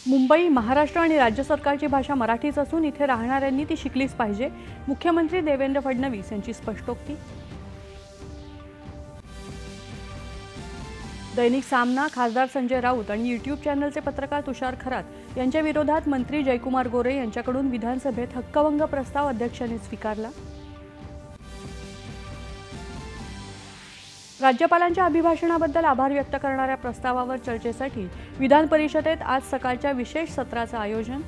मुंबई, महाराष्ट्र आणि राज्य सरकारची भाषा मराठीच असून इथे राहणाऱ्यांनी ती शिकलीच पाहिजे. मुख्यमंत्री देवेंद्र फडणवीस यांची स्पष्टोक्ती. दैनिक सामना, खासदार संजय राऊत आणि यूट्यूब चॅनलचे पत्रकार तुषार खरात यांच्या विरोधात मंत्री जयकुमार गोरे यांच्याकडून विधानसभेत हक्कभंग प्रस्ताव अध्यक्षांनी स्वीकारला. राज्यपालांच्या अभिभाषणाबद्दल आभार व्यक्त करणाऱ्या प्रस्तावावर चर्चेसाठी विधान परिषदेत आज सकाळच्या विशेष सत्राचं आयोजन.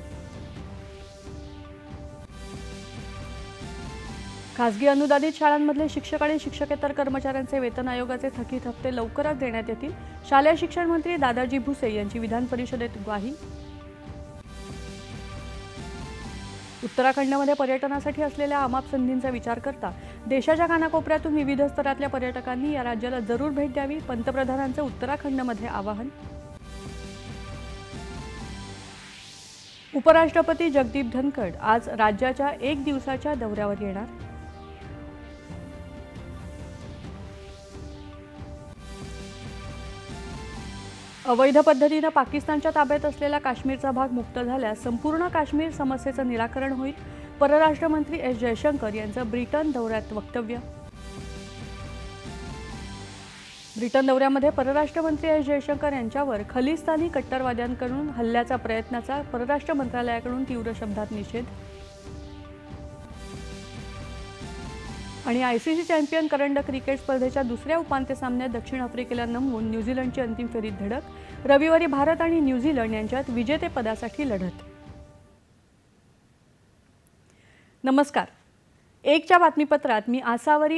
खासगी अनुदानित शाळांमधले शिक्षक आणि शिक्षकेतर कर्मचाऱ्यांचे वेतन आयोगाचे थकीत हप्ते लवकरच देण्यात येतील. शालेय शिक्षण मंत्री दादाजी भुसे यांची विधान परिषदेत ग्वाही. उत्तराखंडमध्ये पर्यटनासाठी असलेल्या अमाप संधींचा विचार करता देशाच्या कानाकोपऱ्यातून विविध स्तरातल्या पर्यटकांनी या राज्याला जरूर भेट द्यावी, पंतप्रधानांचं उत्तराखंडमध्ये आवाहन. उपराष्ट्रपती जगदीप धनखड आज राज्याच्या 1 दिवसाच्या दौऱ्यावर येणार. अवैध पद्धतीने पाकिस्तानच्या ताब्यात असलेला काश्मीरचा भाग मुक्त झाल्यास संपूर्ण काश्मीर समस्येचं निराकरण होईल. परराष्ट्र मंत्री एस जयशंकर यांचं ब्रिटन दौऱ्यात वक्तव्य. ब्रिटन दौऱ्यामध्ये परराष्ट्र मंत्री एस जयशंकर यांच्यावर खलिस्तानी कट्टरवाद्यांकडून हल्ल्याचा प्रयत्नाचा परराष्ट्र मंत्रालयाकडून तीव्र शब्दात निषेध. आणि आयसीसी चॅम्पियन करंडक क्रिकेट स्पर्धेच्या दुसऱ्या उपांत्य सामन्यात दक्षिण आफ्रिकेला नमवून न्यूझीलंडची अंतिम फेरीत धडक. रविवारी भारत आणि न्यूझीलंड यांच्यात विजेतेपदासाठी लढत. नमस्कार. एकच्या बातमीपत्रात मी आसावरी